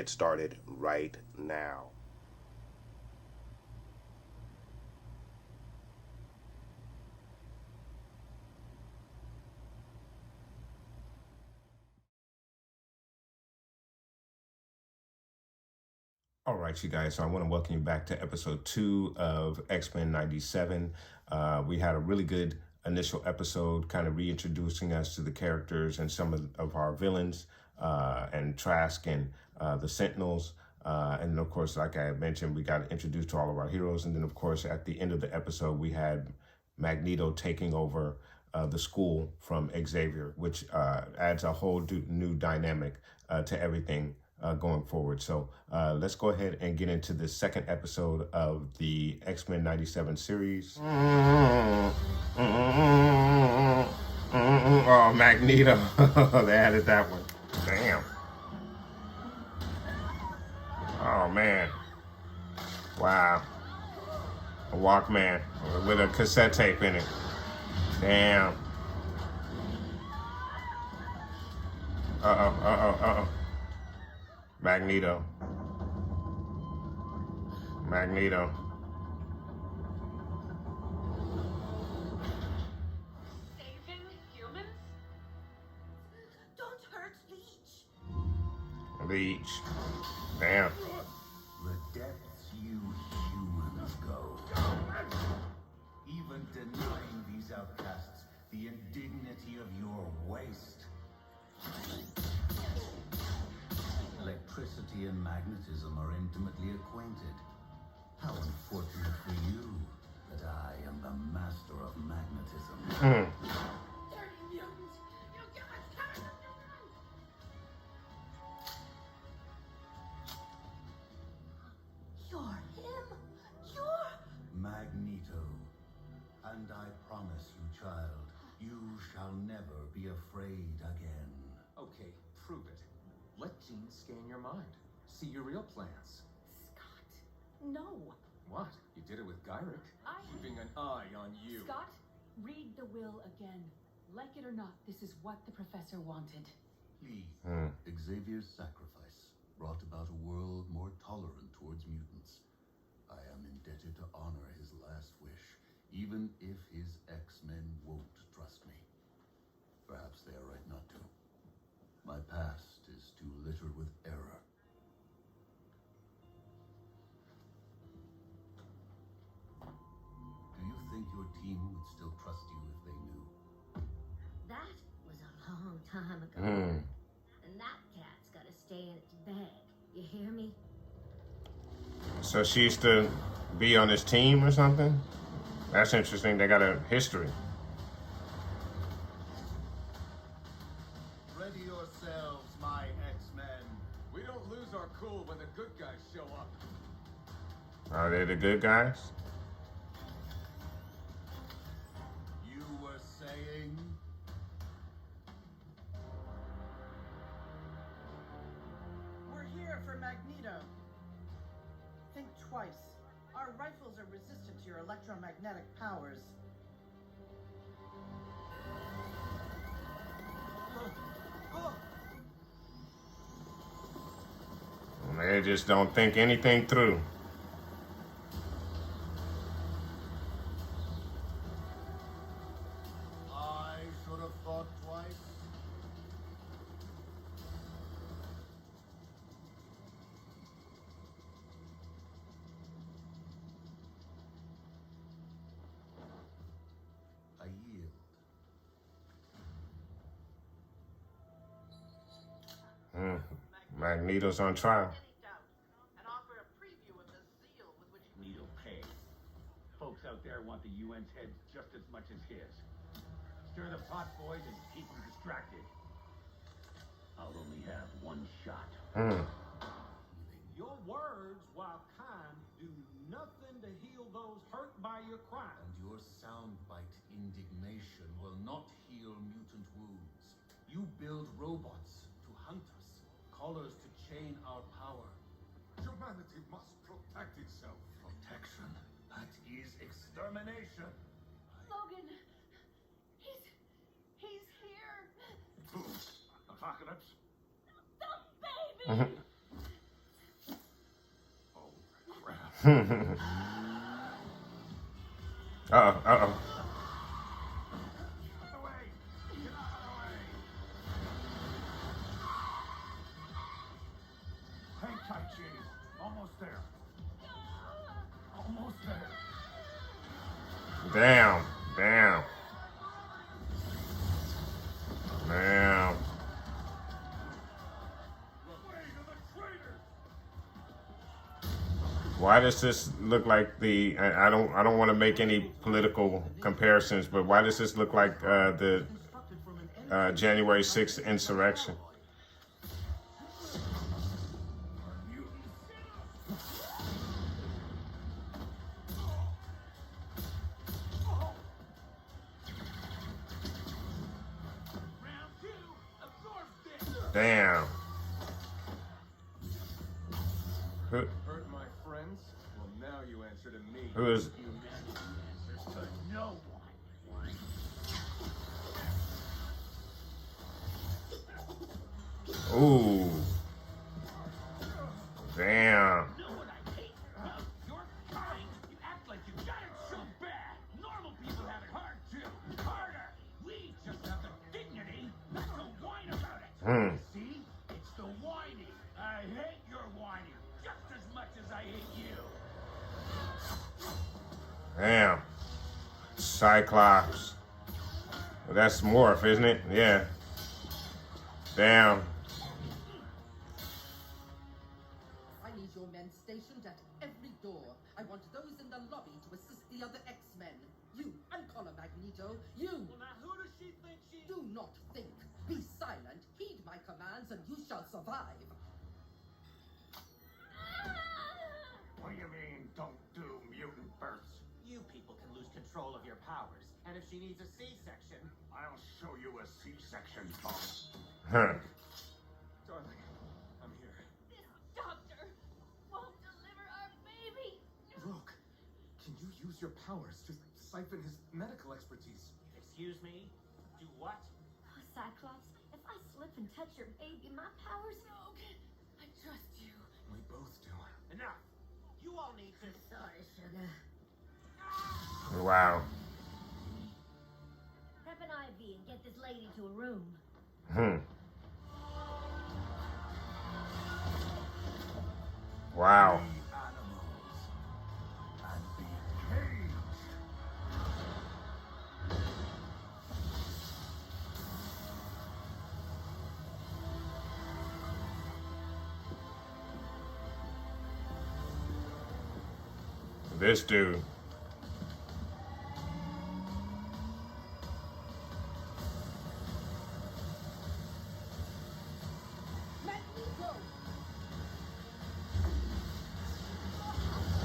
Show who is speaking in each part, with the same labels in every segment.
Speaker 1: get started right now. All right, you guys. So I want to welcome you back to episode 2 of X-Men 97. We had a really good initial episode, kind of reintroducing us to the characters and some of our villains, and Trask and the Sentinels. And then, of course, like I mentioned, we got introduced to all of our heroes. And then, of course, at the end of the episode, we had Magneto taking over the school from Xavier, which adds a whole new dynamic to everything going forward. So let's go ahead and get into the second episode of the X-Men 97 series. Oh, Magneto. They added that one. Damn. Oh, man. Wow. A Walkman with a cassette tape in it. Damn. Uh-oh. Magneto.
Speaker 2: Saving humans? Don't hurt
Speaker 1: Leech. Damn.
Speaker 3: The depths you humans go. Even denying these outcasts the indignity of your waste. Electricity and magnetism are intimately acquainted. How unfortunate for you that I am the master of magnetism.
Speaker 2: Dirty mutants! You guys can't! You're him! You're...
Speaker 3: Magneto. And I promise you, child, you shall never be afraid again.
Speaker 4: Okay, prove it. Let Jean scan your mind. See your real plans.
Speaker 2: Scott, no.
Speaker 4: What? You did it with Gyrick. Keeping an eye on you.
Speaker 5: Scott, read the will again. Like it or not, this is what the professor wanted.
Speaker 3: Lee, Xavier's sacrifice brought about a world more tolerant towards mutants. I am indebted to honor his last wish, even if his X-Men won't trust me. Perhaps they are right not to. My past is too littered with error. Do you think your team would still trust you if they knew?
Speaker 6: That was a long time ago. And that cat's gotta stay in its bag. You hear me?
Speaker 1: So she used to be on this team or something? That's interesting. They got a history.
Speaker 3: Ready yourselves, my X-Men.
Speaker 4: We don't lose our cool when the good guys show up.
Speaker 1: Are they the good guys?
Speaker 3: You were saying?
Speaker 7: We're here for Magneto. Think twice. Our rifles are resistant to your electromagnetic powers.
Speaker 1: They just don't think anything through.
Speaker 3: I should have thought twice. I yield.
Speaker 1: Magneto's on trial.
Speaker 7: And offer a preview of the zeal with which
Speaker 8: Needle pay. Folks out there want the UN's head just as much as his. Stir the pot, boys, and keep them distracted. I'll only have one shot.
Speaker 9: Your words, while kind, do nothing to heal those hurt by your crime.
Speaker 3: And your soundbite indignation will not heal mutant wounds. You build robots to hunt us, callers to chain our power.
Speaker 9: Humanity must protect itself.
Speaker 3: Protection? That is extermination.
Speaker 5: Logan, he's here.
Speaker 8: Apocalypse?
Speaker 5: The baby!
Speaker 1: Uh-oh, uh-oh.
Speaker 8: Hang tight, James. Almost there. Almost there.
Speaker 1: Damn, damn. Damn. Why does this look like the? I don't want to make any political comparisons, but why does this look like the January 6th insurrection?
Speaker 9: Round two, absorb this.
Speaker 1: Damn. Who,
Speaker 4: Hurt my friends? Well, now you answer to me.
Speaker 1: who is?
Speaker 8: No one.
Speaker 1: Ooh. Damn.
Speaker 9: Know what I hate? Well, you're kind. You act like you got it so bad. Normal people have it hard too. Harder. We just have the dignity not to whine about it.
Speaker 1: Hmm.
Speaker 9: See? It's the whining. I hate your whining just as much as I hate you.
Speaker 1: Damn. Cyclops. Well, that's Morph, isn't it? Yeah. Damn.
Speaker 10: I need your men stationed at every door. I want those in the lobby to assist the other X-Men. You, uncollar Magneto. You.
Speaker 9: Well, now who does she think she is?
Speaker 10: Do not think. Be silent. Heed my commands, and you shall survive.
Speaker 8: What do you mean, don't do mutant births?
Speaker 4: You people can lose control of your powers. And if she needs a C-section...
Speaker 8: I'll show you a C-section, boss.
Speaker 1: Huh.
Speaker 4: Darling, I'm here.
Speaker 2: This doctor won't deliver our baby.
Speaker 4: Rogue, can you use your powers to siphon his medical expertise?
Speaker 9: Excuse me? Do what?
Speaker 6: Oh, Cyclops, if I slip and touch your baby, my powers...
Speaker 2: Rogue, I trust you.
Speaker 4: We both do.
Speaker 9: Enough. You all need to...
Speaker 6: Sorry, sugar.
Speaker 1: Wow.
Speaker 6: Prep an IV and get this lady to a room.
Speaker 1: Hmm. Wow.
Speaker 3: Be animals and be caged.
Speaker 1: This dude.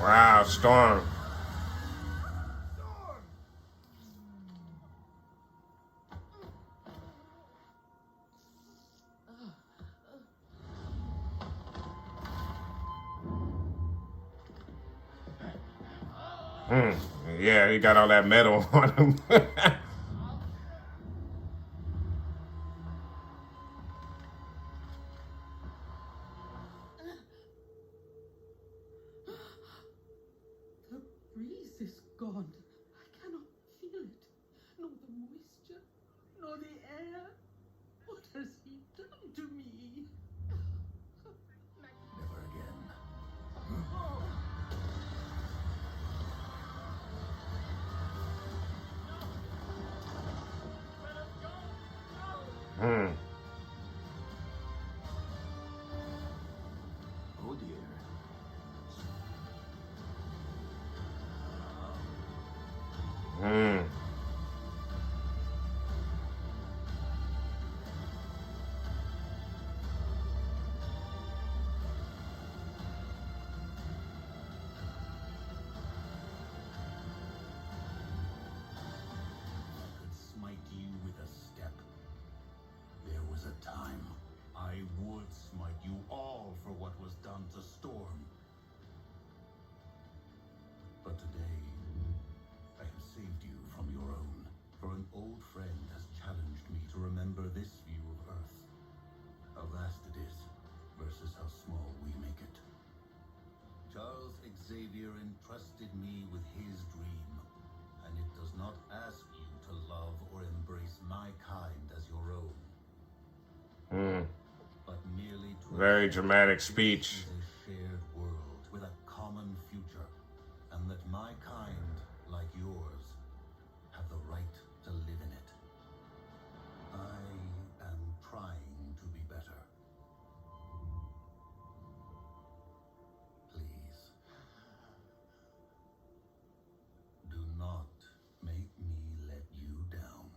Speaker 1: Wow, Storm. Hmm. Yeah, he got all that metal on him.
Speaker 10: The breeze is gone. I cannot feel it. Nor the moisture, nor the air. What has he done to me?
Speaker 3: Never again.
Speaker 1: Hmm.
Speaker 3: Oh dear.
Speaker 1: Hmm.
Speaker 3: Could smite you with a step. There was a time I would smite you all for what was done to Storm. But today, I have saved you from your own. For an old friend has challenged me to remember this view of Earth. How vast it is versus how small we make it. Charles Xavier entrusted me with his dream, and it does not ask you to love or embrace my kind as your own, but merely to
Speaker 1: Very
Speaker 3: accept
Speaker 1: dramatic
Speaker 3: this
Speaker 1: speech.
Speaker 3: is a shared world with a common future, and that my kind, like yours, have the right to live in it. I am trying to be better. Please, do not make me let you down.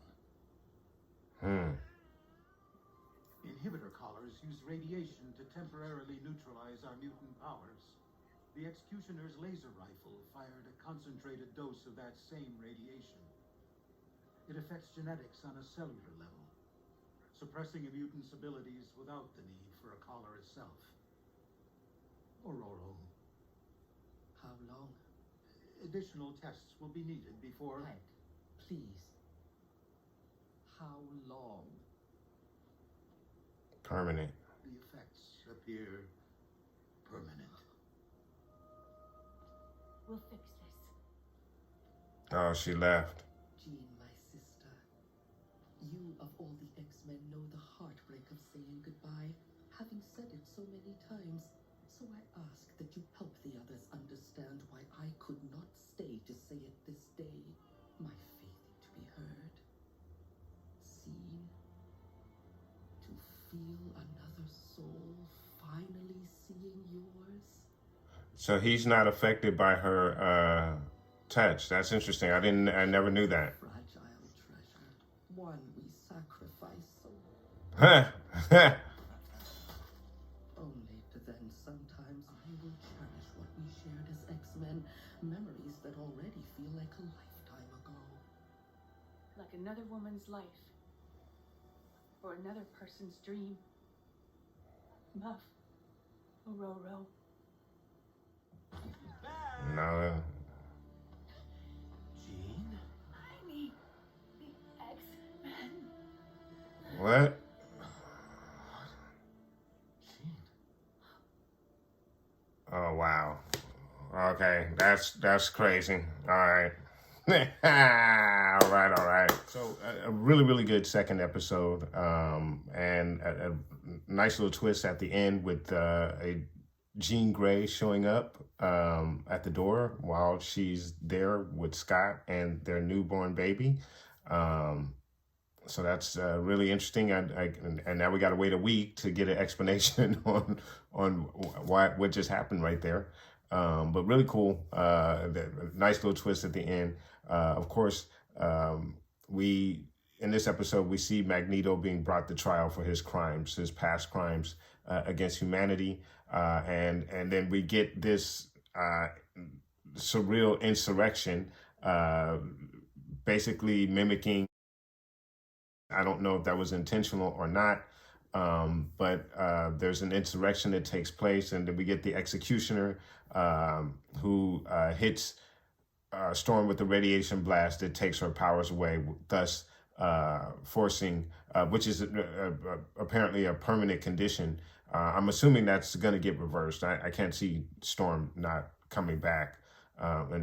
Speaker 11: Inhibitor collars use radiation to temporarily neutralize our mutant powers. The Executioner's laser rifle fired a concentrated dose of that same radiation. It affects genetics on a cellular level, suppressing a mutant's abilities without the need for a collar itself. Aurora.
Speaker 10: How long?
Speaker 11: Additional tests will be needed before...
Speaker 10: Hank, please. How long?
Speaker 1: Permanent.
Speaker 11: The effects appear permanent.
Speaker 5: We'll fix this.
Speaker 1: Oh, she left.
Speaker 10: Jean, my sister. You, of all the X-Men, know the heartbreak of saying goodbye, having said it so many times. So I ask that you help the others understand why I could not stay to say it this day. My faith to be heard, seen, to feel another soul finally seeing yours.
Speaker 1: So he's not affected by her touch. That's interesting. I never knew that.
Speaker 10: Fragile treasure, one we sacrifice so only to then sometimes I will cherish what we shared as X-Men, memories that already feel like a lifetime ago.
Speaker 5: Like another woman's life. Or another person's dream. Muff. Aurora.
Speaker 1: No.
Speaker 11: Jean?
Speaker 5: I need the X-Men.
Speaker 1: What?
Speaker 11: Jean?
Speaker 1: Oh wow. Okay, that's crazy. All right. all right. So a really good second episode, and a nice little twist at the end with a Jean Grey showing up at the door while she's there with Scott and their newborn baby. So that's really interesting. And now we got to wait a week to get an explanation on what just happened right there. But really cool. Nice little twist at the end. Of course, in this episode, we see Magneto being brought to trial for his crimes, his past crimes against humanity. And then we get this surreal insurrection, basically mimicking, I don't know if that was intentional or not, but there's an insurrection that takes place, and then we get the Executioner who hits Storm with the radiation blast that takes her powers away, thus forcing, which is apparently a permanent condition. I'm assuming that's going to get reversed. I can't see Storm not coming back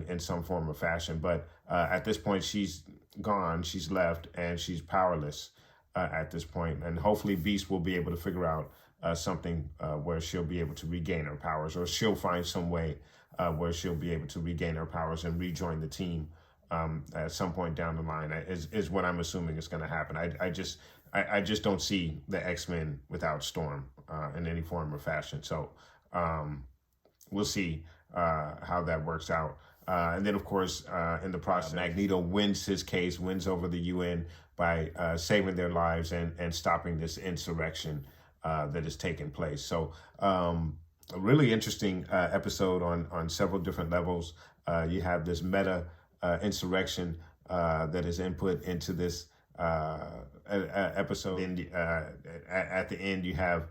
Speaker 1: in some form or fashion, but at this point she's gone, she's left, and she's powerless at this point. And hopefully Beast will be able to figure out something where she'll be able to regain her powers, or she'll find some way where she'll be able to regain her powers and rejoin the team at some point down the line, is what I'm assuming is going to happen. I just don't see the X-Men without Storm in any form or fashion. So we'll see how that works out. And then, of course, in the process, Magneto wins his case, wins over the UN by saving their lives and stopping this insurrection that is taking place. So a really interesting episode on several different levels. You have this meta insurrection that is input into this episode. And at the end, you have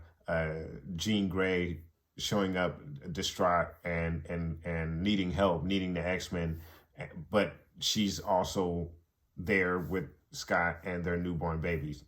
Speaker 1: Jean Grey showing up distraught and needing help, needing the X-Men, but she's also there with Scott and their newborn babies.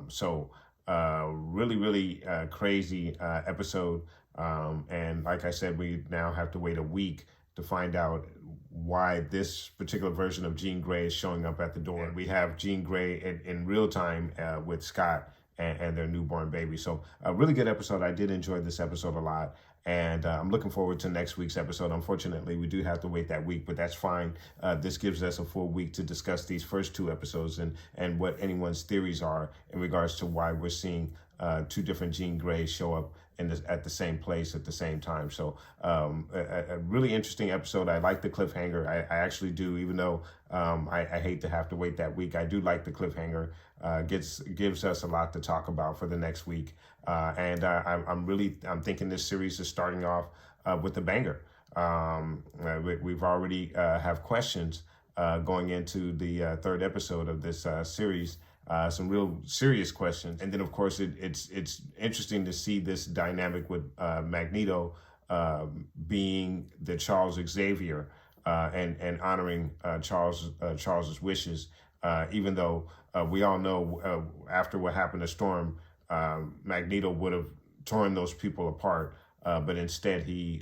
Speaker 1: So really crazy episode. And like I said, we now have to wait a week to find out why this particular version of Jean Grey is showing up at the door. And we have Jean Grey in real time with Scott and their newborn baby. So a really good episode. I did enjoy this episode a lot. And I'm looking forward to next week's episode. Unfortunately, we do have to wait that week, but that's fine. This gives us a full week to discuss these first two episodes and what anyone's theories are in regards to why we're seeing two different Jean Greys show up at the same place at the same time. So a really interesting episode. I like the cliffhanger. I actually do, even though I hate to have to wait that week. I do like the cliffhanger. Gives us a lot to talk about for the next week. And I'm thinking this series is starting off with a banger. We've already have questions going into the third episode of this series. Some real serious questions. And then, of course, it's interesting to see this dynamic with Magneto being the Charles Xavier and honoring Charles's wishes, even though we all know after what happened to Storm, Magneto would have torn those people apart, but instead he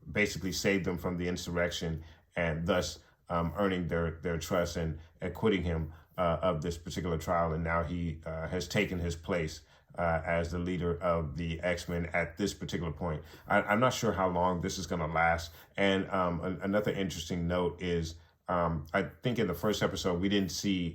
Speaker 1: basically saved them from the insurrection and thus earning their trust and acquitting him of this particular trial. And now he has taken his place as the leader of the X-Men at this particular point. I'm not sure how long this is going to last. And another interesting note is I think in the first episode, we didn't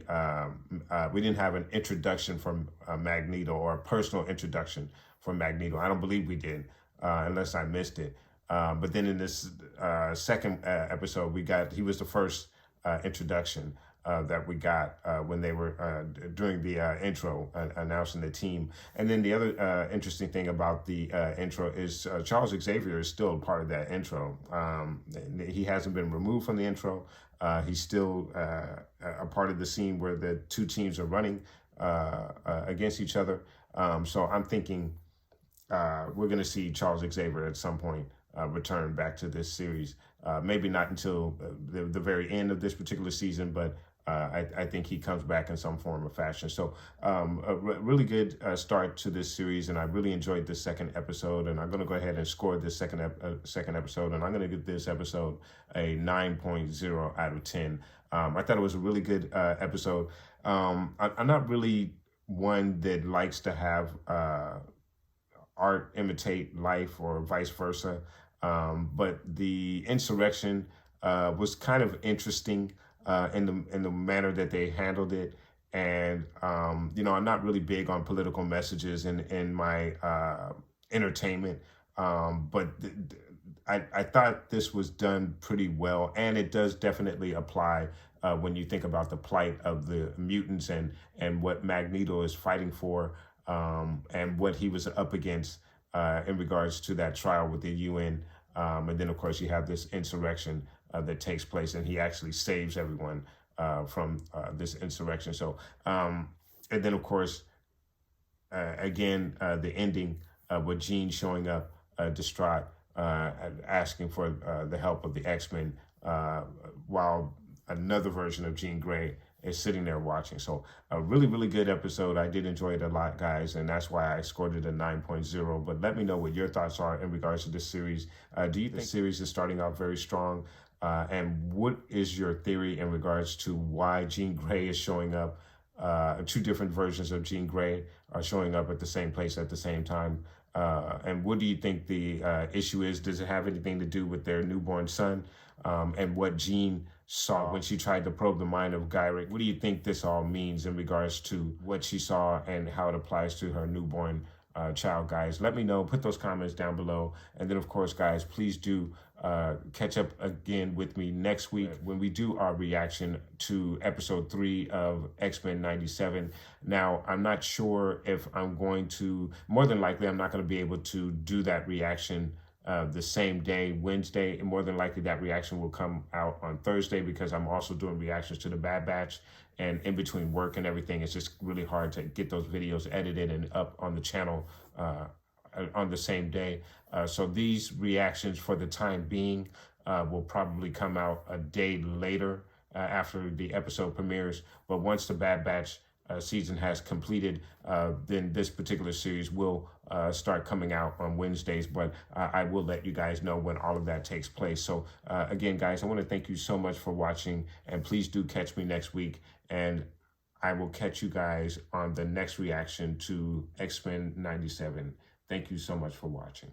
Speaker 1: have an introduction from Magneto, or a personal introduction from Magneto. I don't believe we did, unless I missed it. But then in this second episode, he was the first introduction that we got when they were during the intro announcing the team. And then the other interesting thing about the intro is Charles Xavier is still a part of that intro. He hasn't been removed from the intro. He's still a part of the scene where the two teams are running against each other. So I'm thinking we're going to see Charles Xavier at some point return back to this series. Maybe not until the very end of this particular season, but I think he comes back in some form or fashion. So a really good start to this series, and I really enjoyed this second episode. And I'm going to go ahead and score this second episode, and I'm going to give this episode a 9.0 out of 10. I thought it was a really good episode. I'm not really one that likes to have art imitate life or vice versa, but the insurrection was kind of interesting in the manner that they handled it. And I'm not really big on political messages in my entertainment, but I thought this was done pretty well, and it does definitely apply when you think about the plight of the mutants and what Magneto is fighting for, and what he was up against in regards to that trial with the UN. And then, of course, you have this insurrection that takes place, and he actually saves everyone from this insurrection. So, and then, of course, again, the ending with Jean showing up distraught, asking for the help of the X-Men, while another version of Jean Grey is sitting there watching. So a really, really good episode. I did enjoy it a lot, guys, and that's why I scored it a 9.0. But let me know what your thoughts are in regards to this series. Do you think the series is starting out very strong? And what is your theory in regards to why Jean Grey is showing up? Two different versions of Jean Grey are showing up at the same place at the same time. And what do you think the issue is? Does it have anything to do with their newborn son? And what Jean saw when she tried to probe the mind of Gyrick? What do you think this all means in regards to what she saw and how it applies to her newborn child, guys? Let me know. Put those comments down below. And then, of course, guys, please do catch up again with me next week when we do our reaction to episode 3 of X-Men 97. Now, I'm not sure if I'm going to, more than likely, I'm not going to be able to do that reaction the same day, Wednesday. And more than likely that reaction will come out on Thursday, because I'm also doing reactions to the Bad Batch, and in between work and everything, it's just really hard to get those videos edited and up on the channel on the same day. So these reactions for the time being will probably come out a day later after the episode premieres. But once the Bad Batch season has completed, then this particular series will start coming out on Wednesdays, but I will let you guys know when all of that takes place. So again, guys, I want to thank you so much for watching, and please do catch me next week, and I will catch you guys on the next reaction to X-Men 97. Thank you so much for watching.